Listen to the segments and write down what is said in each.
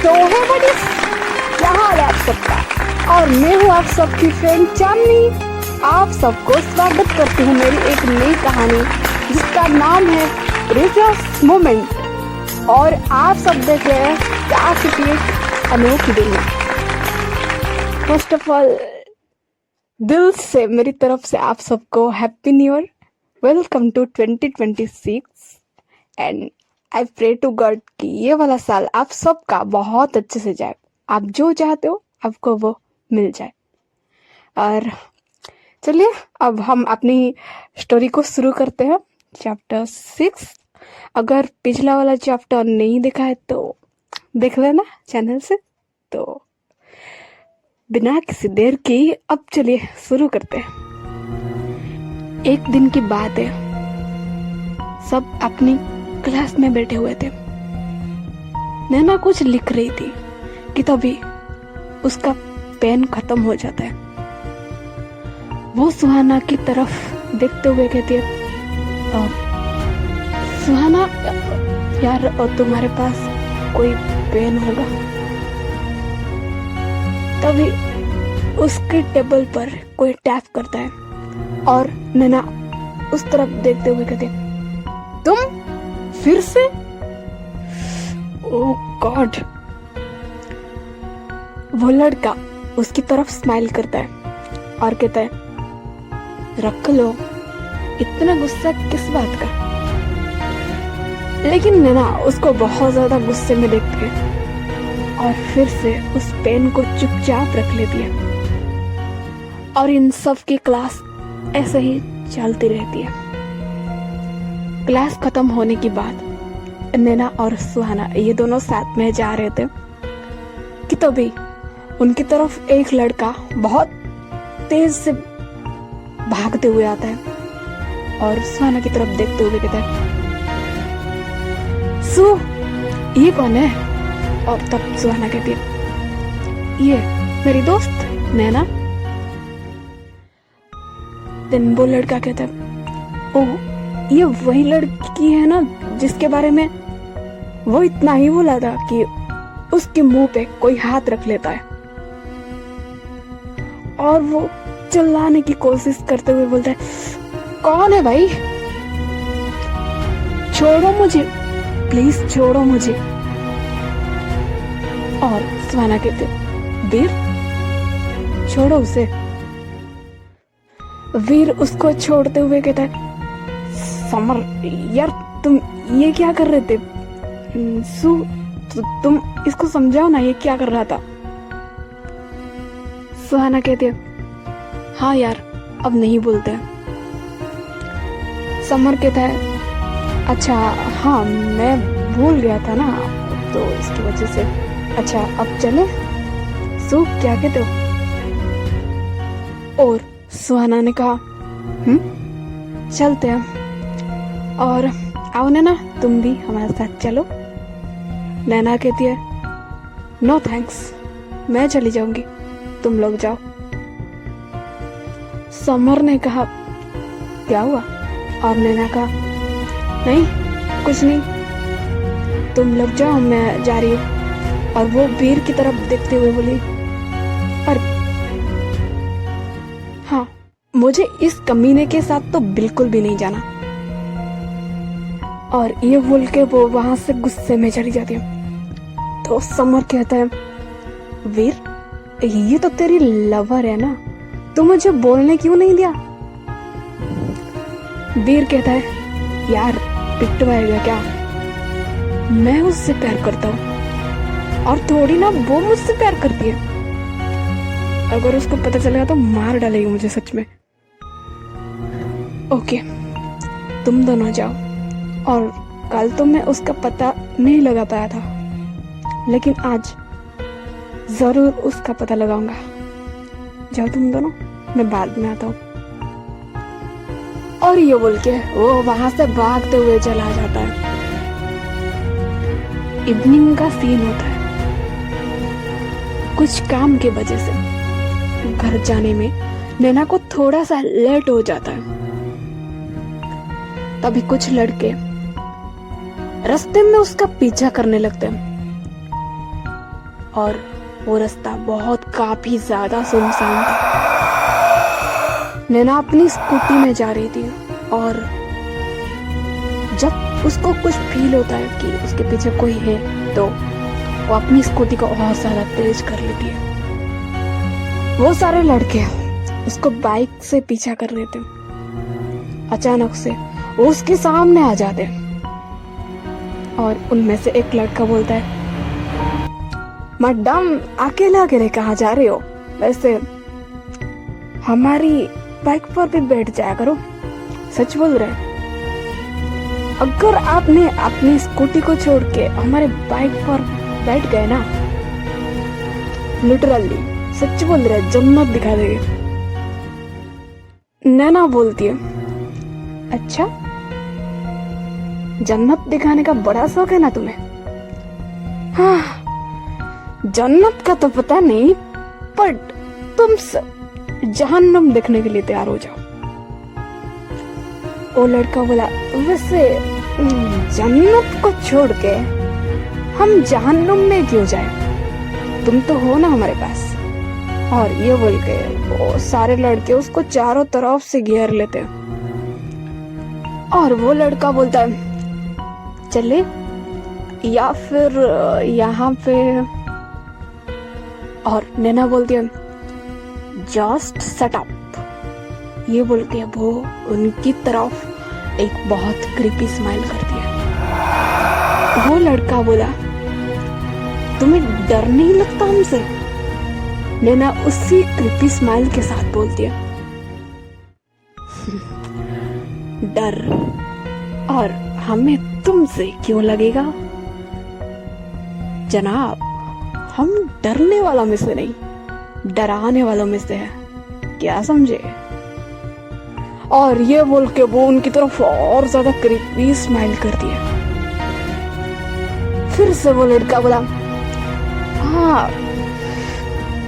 तो है बड़ी, क्या हाल है आप सबका। और मैं हूँ आप सबकी फ्रेंड चांदनी। आप सबको स्वागत करती हूँ मेरी एक नई कहानी जिसका नाम है प्रीवियस मोमेंट। और आप सब देख रहे हैं प्यार की एक अनोखी दुनिया। फर्स्ट ऑफ ऑल दिल से मेरी तरफ से आप सबको happy new year, welcome to 2026 and I pray to God कि ये वाला साल आप सबका बहुत अच्छे से जाए। आप जो चाहते हो आपको वो मिल जाए। और चलिए अब हम अपनी स्टोरी को शुरू करते हैं। चैप्टर 6। अगर पिछला वाला चैप्टर नहीं देखा है तो देख लेना चैनल से। तो बिना किसी देर के अब चलिए शुरू करते हैं। एक दिन की बात है, सब अपनी क्लास में बैठे हुए थे। नैना कुछ लिख रही थी कि तभी उसका पेन खत्म हो जाता है। वो सुहाना की तरफ देखते हुए कहती है, सुहाना यार तुम्हारे पास कोई पेन होगा। तभी उसके टेबल पर कोई टैप करता है और नैना उस तरफ देखते हुए कहती है, तुम फिर से? ओह गॉड। वो लड़का उसकी तरफ स्माइल करता है और कहता है, रख लो, इतना गुस्सा किस बात का। लेकिन नैना उसको बहुत ज्यादा गुस्से में देखती है और फिर से उस पेन को चुपचाप रख लेती है। और इन सब की क्लास ऐसे ही चलती रहती है। क्लास खत्म होने के बाद नैना और सुहाना ये दोनों साथ में जा रहे थे कि तभी उनकी तरफ एक लड़का बहुत तेज से भागते हुए आता है और सुहाना की तरफ देखते हुए कहता है, सु ये कौन है? और तब सुहाना कहती है, ये मेरी दोस्त नैना। दिन वो लड़का कहता है, ओह ये वही लड़की है ना जिसके बारे में वो इतना ही बोला था कि उसके मुंह पे कोई हाथ रख लेता है। और वो चिल्लाने की कोशिश करते हुए बोलता है, कौन है भाई? छोड़ो मुझे, प्लीज छोड़ो मुझे। और सुहाना कहते, वीर छोड़ो उसे। वीर उसको छोड़ते हुए कहता है, समर यार तुम ये क्या कर रहे थे? तुम इसको समझाओ ना, ये क्या कर रहा था? सुहाना कहती है, हाँ यार अब नहीं बोलते। समर कहता है, अच्छा हाँ मैं भूल गया था ना तो इसकी वजह से। अच्छा अब चले? क्या कहते हो? और सुहाना ने कहा, चलते हैं। और आओ नैना तुम भी हमारे साथ चलो। नैना कहती है, नो थैंक्स, मैं चली जाऊंगी, तुम लोग जाओ। समर ने कहा, क्या हुआ? और नैना कहा, नहीं कुछ नहीं, तुम लोग जाओ, मैं जा रही हूँ। और वो वीर की तरफ देखते हुए बोली, पर हाँ मुझे इस कमीने के साथ तो बिल्कुल भी नहीं जाना। और ये बोल के वो वहां से गुस्से में चली जाती है। तो समर कहता है, वीर ये तो तेरी लवर है ना, तू मुझे बोलने क्यों नहीं दिया? वीर कहता है, यार पिटवाएगा क्या? मैं उससे प्यार करता हूँ और थोड़ी ना वो मुझसे प्यार करती है। अगर उसको पता चलेगा तो मार डालेगी मुझे सच में। ओके तुम दोनों जाओ। और कल तो मैं उसका पता नहीं लगा पाया था, लेकिन आज जरूर उसका पता लगाऊंगा। जाओ तुम दोनों, मैं बाद में आता हूँ। और ये बोल के वो वहां से भागते हुए चला जाता है। इवनिंग का सीन होता है। कुछ काम की वजह से घर जाने में नैना को थोड़ा सा लेट हो जाता है। तभी कुछ लड़के रास्ते में उसका पीछा करने लगते हैं। और वो रास्ता काफी ज्यादा सुनसान था। नैना अपनी स्कूटी में जा रही थी और जब उसको कुछ फील होता है कि उसके पीछे कोई है तो वो अपनी स्कूटी को और ज्यादा तेज कर लेती है। वो सारे लड़के उसको बाइक से पीछा कर रहे थे। अचानक से वो उसके सामने आ जाते और उनमें से एक लड़का बोलता है, मैडम अकेले अकेले कहाँ जा रहे हो? वैसे हमारी बाइक पर भी बैठ जाया करो। सच बोल रहे, अगर आपने अपनी स्कूटी को छोड़ के हमारे बाइक पर बैठ गए ना, लिटरली सच बोल रहे जन्नत दिखा देंगे। नैना बोलती है, अच्छा जन्नत दिखाने का बड़ा शौक है ना तुम्हें? हाँ, जन्नत का तो पता नहीं, पर तुम जहन्नम देखने के लिए तैयार हो जाओ। वो लड़का बोला, वैसे जन्नत को छोड़ के हम जहन्नुम में क्यों जाए? तुम तो हो ना हमारे पास। और ये बोल के वो सारे लड़के उसको चारों तरफ से घेर लेते हैं। और वो लड़का बोलता है, चले या फिर यहाँ पे। और नैना बोलती है, जस्ट शट अप। ये बोल के वो उनकी तरफ एक बहुत क्रीपी स्माइल करती है। वो लड़का बोला, तुम्हें डर नहीं लगता हमसे? नैना उसी क्रीपी स्माइल के साथ बोलती है, डर? और हमें तुमसे क्यों लगेगा जनाब? हम डरने वालों में से नहीं, डराने वालों में से है, क्या समझे? और ये बोल के वो उनकी तरफ और ज्यादा क्रीपी स्माइल करती है। फिर से वो लड़का बोला, हाँ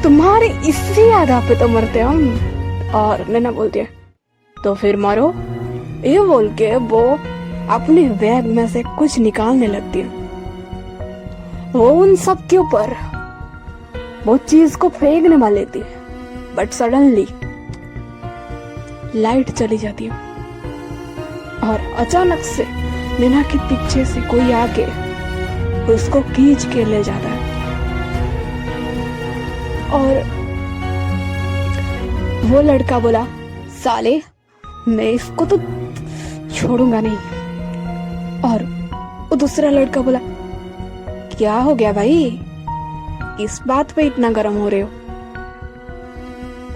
तुम्हारे इसी आधा पे तो मरते हम। और नैना बोलती है, तो फिर मारो। ये बोल के वो अपने बैग में से कुछ निकालने लगती है। वो उन सब के ऊपर वो चीज को फेंकने वाली थी, बट सडनली लाइट चली जाती है और अचानक से नैना के पीछे से कोई आके उसको खींच के ले जाता है। और वो लड़का बोला, साले मैं इसको तो छोड़ूंगा नहीं। और वो दूसरा लड़का बोला, क्या हो गया भाई, इस बात पे इतना गर्म हो रहे हो?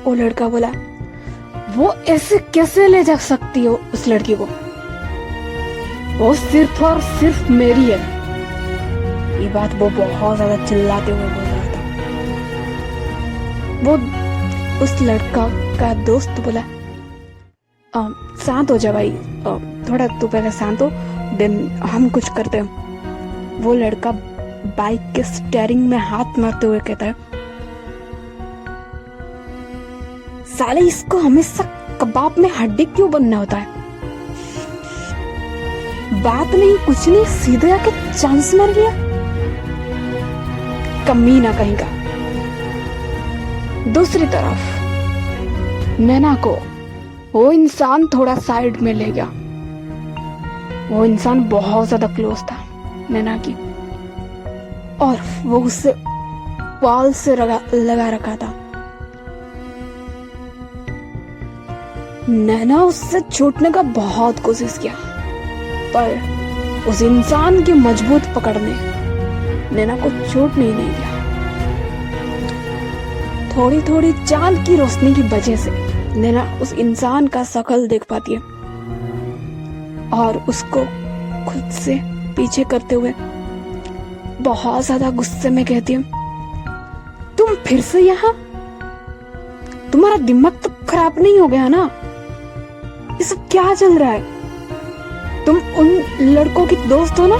वो लड़का बोला, वो ऐसे कैसे ले जा सकती हो उस लड़की को? वो सिर्फ और सिर्फ मेरी है। ये बात वो बहुत ज्यादा चिल्लाते हुए बोल रहा था। वो उस लड़का का दोस्त बोला, शांत हो जा भाई, थोड़ा तू पहले शांत हो, देन हम कुछ करते हैं। वो लड़का बाइक के स्टीयरिंग में हाथ मारते हुए कहता है, साले इसको हमेशा कबाब में हड्डी क्यों बनना होता है? बात नहीं कुछ नहीं, सीधे आके चांस मार लिया, कमीना कहीं का। दूसरी तरफ नैना को वो इंसान थोड़ा साइड में ले गया। वो इंसान बहुत ज्यादा क्लोज था नैना की और वो उसे वाल से लगा रखा था। नैना उससे छूटने का बहुत कोशिश किया, पर उस इंसान की मजबूत पकड़ ने नैना को छूटने ही नहीं दिया। थोड़ी थोड़ी चांद की रोशनी की वजह से नैना उस इंसान का शक्ल देख पाती है और उसको खुद से पीछे करते हुए बहुत ज्यादा गुस्से में कहती है, तुम फिर से यहाँ? तुम्हारा दिमाग तो खराब नहीं हो गया ना? ये सब क्या चल रहा है? तुम उन लड़कों की दोस्त हो ना?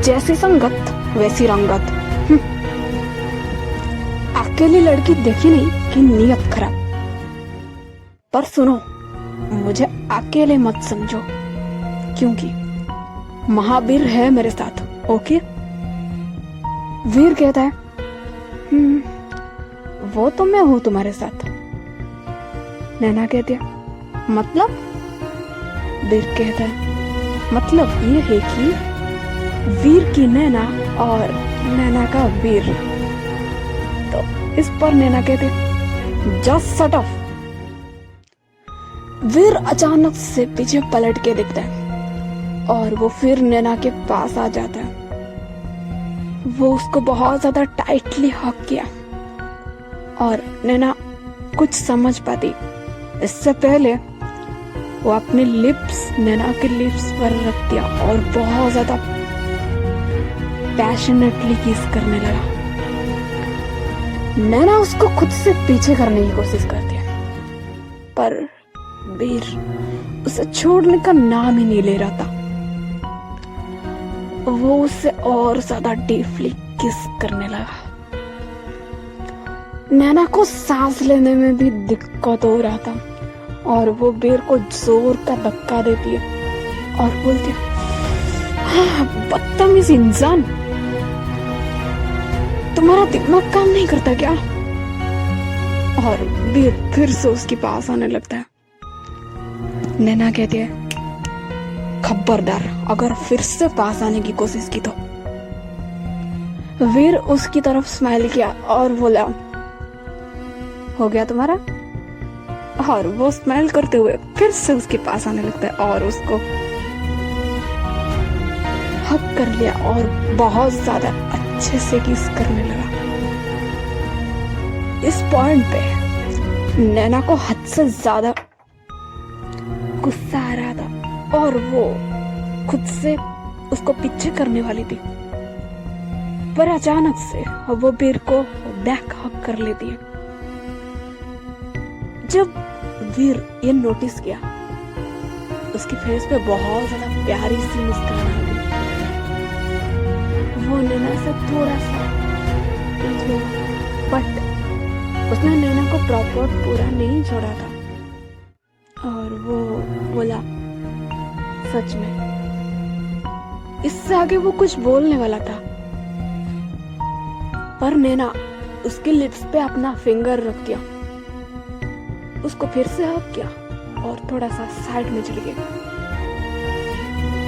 जैसी संगत वैसी रंगत। अकेली लड़की देखी नहीं कि नियत खराब। पर सुनो, मुझे अकेले मत समझो, क्योंकि महावीर है मेरे साथ, ओके? वीर कहता है वो तो मैं हूं तुम्हारे साथ। नैना कहती है मतलब? वीर कहता है मतलब ये है कि वीर की नैना और नैना का वीर। तो इस पर नैना कहते जस्ट शट ऑफ। वीर अचानक से पीछे पलट के दिखता है और वो फिर नैना के पास आ जाता है। वो उसको बहुत ज्यादा टाइटली हग किया और नैना कुछ समझ पाती इससे पहले वो अपने लिप्स नैना के लिप्स पर रख दिया और बहुत ज्यादा पैशनेटली किस करने लगा। नैना उसको खुद से पीछे करने की कोशिश करती है पर वीर उसे छोड़ने का नाम ही नहीं ले रहा था। वो उसे और ज्यादा डीपली किस करने लगा। नैना को सांस लेने में भी दिक्कत हो रहा था और वो वीर को जोर का धक्का देती है और बोलती है बदतमीज इंसान, तुम्हारा दिमाग काम नहीं करता क्या? और वीर फिर से उसके पास आने लगता है। नैना कहती है खबरदार अगर फिर से पास आने की कोशिश की तो। वीर उसकी तरफ स्माइल किया और बोला हो गया तुम्हारा? और वो स्माइल करते हुए फिर से उसके पास आने लगता है और उसको हक कर लिया और बहुत ज्यादा अच्छे से किस करने लगा। इस पॉइंट पे नैना को हद से ज्यादा गुस्सा आ रहा था और वो खुद से उसको पीछे करने वाली थी पर अचानक से वो वीर को बैक हक कर लेती है। जब वीर ये नोटिस किया उसके फेस पे बहुत ज्यादा प्यारी सी मुस्कान आ गई। वो नैना से थोड़ा सा बट उसने नैना को प्रॉपर पूरा नहीं छोड़ा था और वो बोला सच में। इससे आगे वो कुछ बोलने वाला था पर नैना उसके लिप्स पे अपना फिंगर रख दिया, उसको फिर से हक किया और थोड़ा सा साइड में चली गई।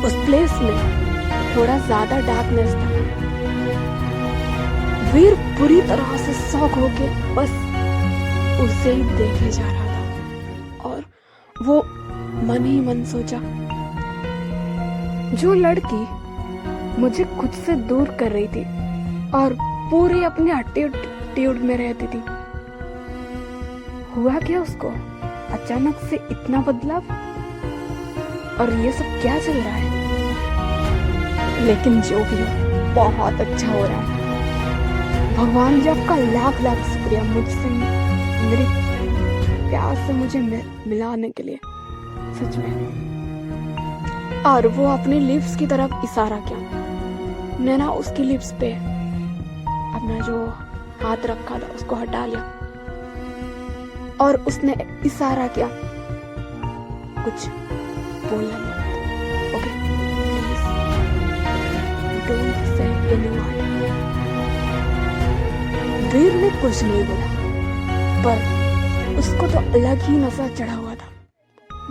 उस प्लेस में थोड़ा ज्यादा डार्कनेस था। वीर पूरी तरह से शॉक होके बस उसे ही देखे जा रहा था और वो मन ही मन सोचा जो लड़की मुझे खुद से दूर कर रही थी और पूरी अपने एटीट्यूड में रहती थी, हुआ क्या उसको? अचानक से इतना बदलाव और ये सब क्या चल रहा है? लेकिन जो भी हो बहुत अच्छा हो रहा है। भगवान जी आपका लाख लाख शुक्रिया मुझसे मेरी प्यार से मुझे मिलाने के लिए, सच में। और वो अपने लिप्स की तरफ इशारा किया। नैना उसकी लिप्स पे अपना जो हाथ रखा था उसको हटा लिया और उसने इशारा किया कुछ बोलना मत, okay please don't say any word. Veer ने कुछ नहीं बोला पर उसको तो अलग ही नशा चढ़ा हुआ था।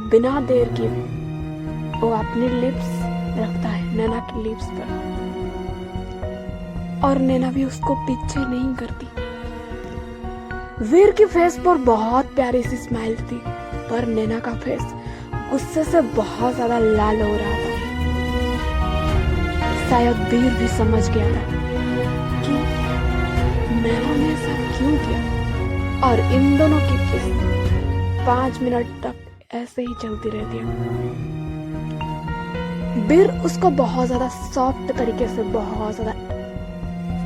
बिना देर के वो अपने लिप्स रखता है नैना की लिप्स पर और नैना भी उसको पीछे नहीं करती। वीर की फेस पर बहुत प्यारी सी स्माइल थी पर नैना का फेस गुस्से से बहुत ज्यादा लाल हो रहा था। शायद वीर भी समझ गया था कि नैना ने ऐसा क्यों किया और इन दोनों की किस 5 मिनट तक ऐसे ही चलती रहती है। वीर उसको बहुत ज्यादा सॉफ्ट तरीके से बहुत ज्यादा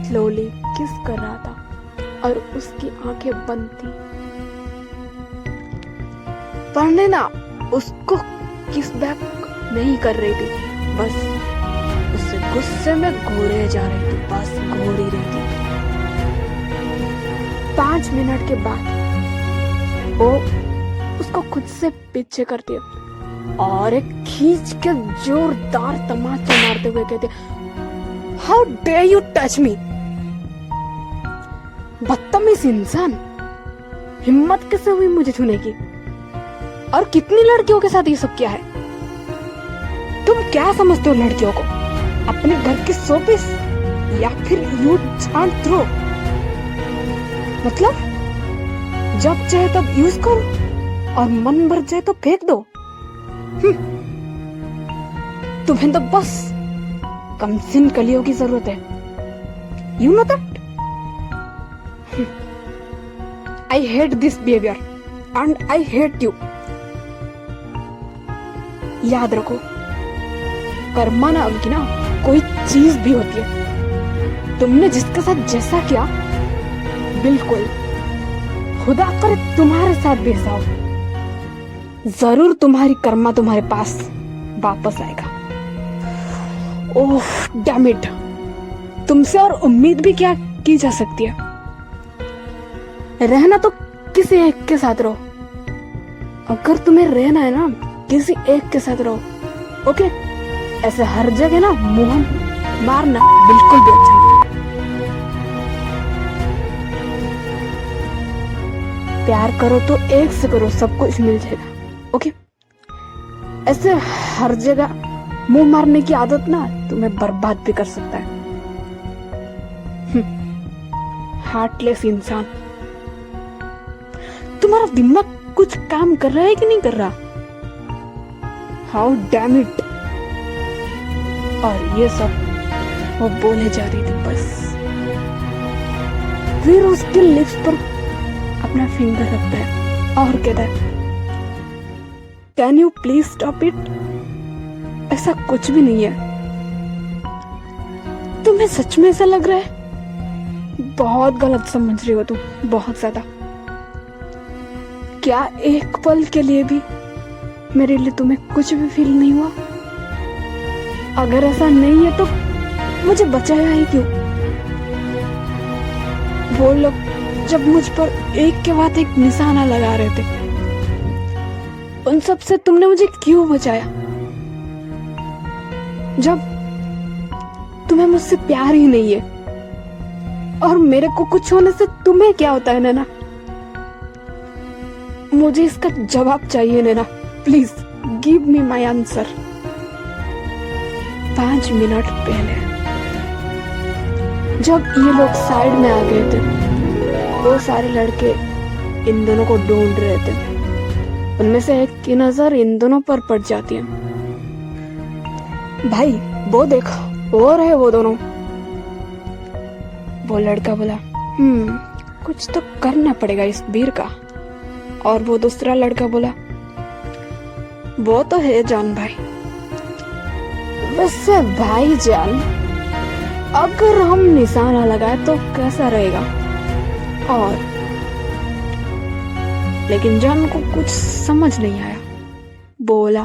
स्लोली किस कर रहा था और उसकी आंखें बंद थी पर नैना उसको किस बैक नहीं कर रही थी, बस उससे गुस्से में घूरे जा रही थी, बस घूर ही रही थी। 5 मिनट के बाद वो उसको खुद से पीछे करती है और एक खींच के जोरदार तमाचा मारते हुए कहते how dare you touch me. बदतमीज इंसान, हिम्मत कैसे हुई मुझे छूने की? और कितनी लड़कियों के साथ ये सब किया है? तुम क्या समझते हो लड़कियों को? अपने घर के शोपीस या फिर यू एंड थ्रो? मतलब जब चाहे तब यूज करो और मन भर जाए तो फेंक दो। तुम्हें तो बस कमसिन कलियों की जरूरत है। You know that? I hate this behaviour and I hate you. याद रखो, कर्मा नाम की ना कोई चीज भी होती है। तुमने जिसके साथ जैसा किया, बिल्कुल खुदा करे तुम्हारे साथ भी ऐसा हो। जरूर तुम्हारी कर्मा तुम्हारे पास वापस आएगा। ओह डैम इट, तुमसे और उम्मीद भी क्या की जा सकती है? रहना तो किसी एक के साथ रहो। अगर तुम्हें रहना है ना, किसी एक के साथ रहो, ओके? ऐसे हर जगह ना मुंह मारना बिल्कुल भी अच्छा नहीं। प्यार करो तो एक से करो, सब कुछ मिल जाएगा, ओके? ऐसे हर जगह मुंह मारने की आदत ना तुम्हें बर्बाद भी कर सकता है। हार्टलेस इंसान, तुम्हारा दिमाग कुछ काम कर रहा है कि नहीं कर रहा? How damn it. और ये सब वो बोले जा रही थी बस। फिर उसके लिप्स पर अपना फिंगर रखता है और कहता है, can you please stop it? ऐसा कुछ भी नहीं है। तुम्हें सच में ऐसा लग रहा है? बहुत गलत समझ रही हो तुम, बहुत ज्यादा। क्या एक पल के लिए भी मेरे लिए तुम्हें कुछ भी फील नहीं हुआ? अगर ऐसा नहीं है तो मुझे बचाया ही क्यों? वो लोग जब मुझ पर एक के बाद एक निशाना लगा रहे थे, उन सब से तुमने मुझे क्यों बचाया? जब तुम्हें मुझसे प्यार ही नहीं है, और मेरे को कुछ होने से तुम्हें क्या होता है नैना? मुझे इसका जवाब चाहिए Naina, please give me my answer. 5 minute पहले जब ये लोग साइड में आ गए थे, वो सारे लड़के इन दोनों को ढूंढ रहे थे। उनमें से एक की नजर इन दोनों पर पड़ जाती है। भाई वो देखो, और है वो दोनों। वो लड़का बोला, कुछ तो करना पड़ेगा इस वीर का। और वो दूसरा लड़का बोला, वो तो है जान भाई। वैसे भाई जान, अगर हम निशाना लगाए तो कैसा रहेगा? और लेकिन जान को कुछ समझ नहीं आया। बोला,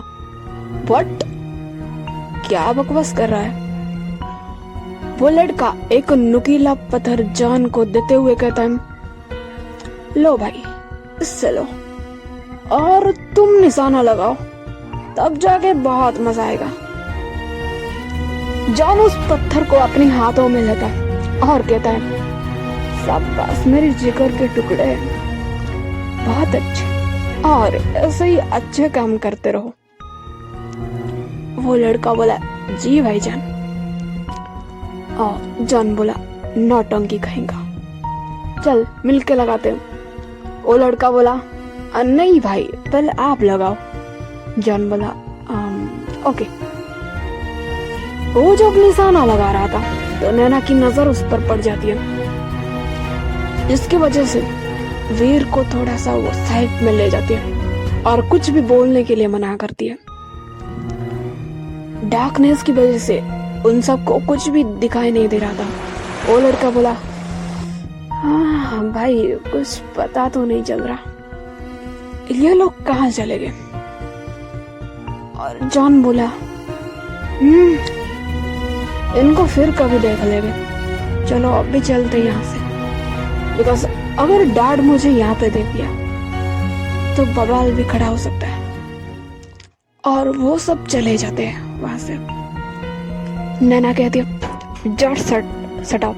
व्हाट? क्या बकवास कर रहा है? वो लड़का एक नुकीला पत्थर जान को देते हुए कहता है, लो भाई, इससे लो और तुम निशाना लगाओ, तब जाके बहुत मजा आएगा। जॉन उस पत्थर को अपने हाथों में लेता है और कहता है, शाबाश मेरी जिगर के टुकड़े, बहुत अच्छे, और ऐसे ही अच्छे काम करते रहो। वो लड़का बोला, जी भाईजान। और जॉन बोला, नौटंकी कहेगा, चल मिलके लगाते हैं। वो लड़का बोला, नहीं भाई, पहले आप लगाओ। जॉन बोला, ओके। वो जब निशाना लगा रहा था तो नैना की नजर उस पर पड़ जाती है, जिसकी वजह से वीर को थोड़ा सा वो साइड में ले जाती है और कुछ भी बोलने के लिए मना करती है। डार्कनेस की वजह से उन सबको कुछ भी दिखाई नहीं दे रहा था। वो लड़का बोला, हाँ भाई, कुछ पता तो नहीं चल रहा, ये लोग कहाँ चले गए? और जॉन बोला, इनको फिर कभी देख लेंगे, चलो अब भी चलते यहाँ से, बिकॉज अगर डैड मुझे यहाँ पे देख लिया तो बवाल भी खड़ा हो सकता है। और वो सब चले जाते हैं वहां से। नैना कहती है, जस्ट शट अप,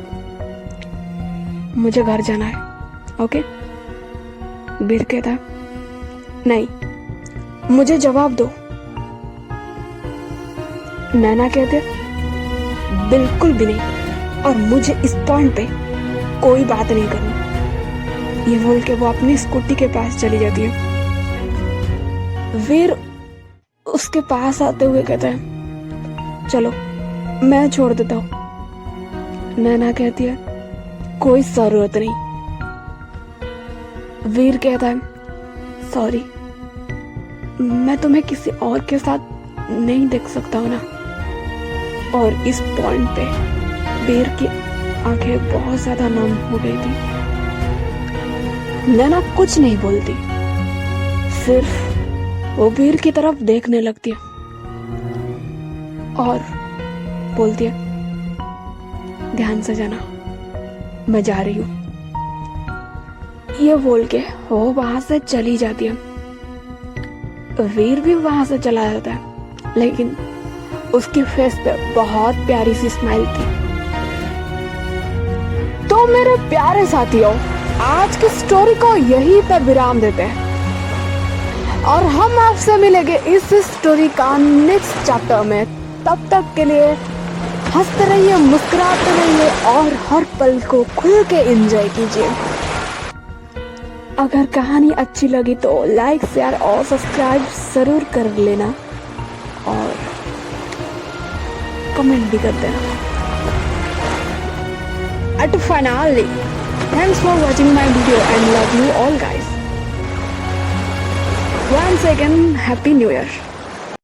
मुझे घर जाना है, ओके? वीर कहता है, नहीं, मुझे जवाब दो। नैना कहते, बिल्कुल भी नहीं, और मुझे इस पॉइंट पे कोई बात नहीं करनी। ये बोल के वो अपनी स्कूटी के पास चली जाती है। वीर उसके पास आते हुए कहता है, चलो मैं छोड़ देता हूं। नैना कहती है, कोई जरूरत नहीं। वीर कहता है, सॉरी, मैं तुम्हें किसी और के साथ नहीं देख सकता हूं ना। और इस पॉइंट पे वीर की आंखें बहुत ज्यादा नम हो गई थी। नैना कुछ नहीं बोलती, सिर्फ वो वीर की तरफ देखने लगती है और बोलती है, ध्यान से जाना, मैं जा रही हूं। ये बोल के वो वहां से चली जाती है। वीर भी वहां से चला जाता है, लेकिन उसकी फेस पे बहुत प्यारी सी स्माइल थी। तो मेरे प्यारे साथियों, आज की स्टोरी को यहीं पे विराम देते हैं और हम आपसे मिलेंगे इस स्टोरी का नेक्स्ट चैप्टर में। तब तक के लिए हंसते रहिए, मुस्कुराते रहिए और हर पल को खुल के एंजॉय कीजिए। अगर कहानी अच्छी लगी तो लाइक, शेयर और सब्सक्राइब जरूर कर लेना और कमेंट भी कर देना। At finally, thanks for watching my video and love you all guys. Once again, Happy New Year.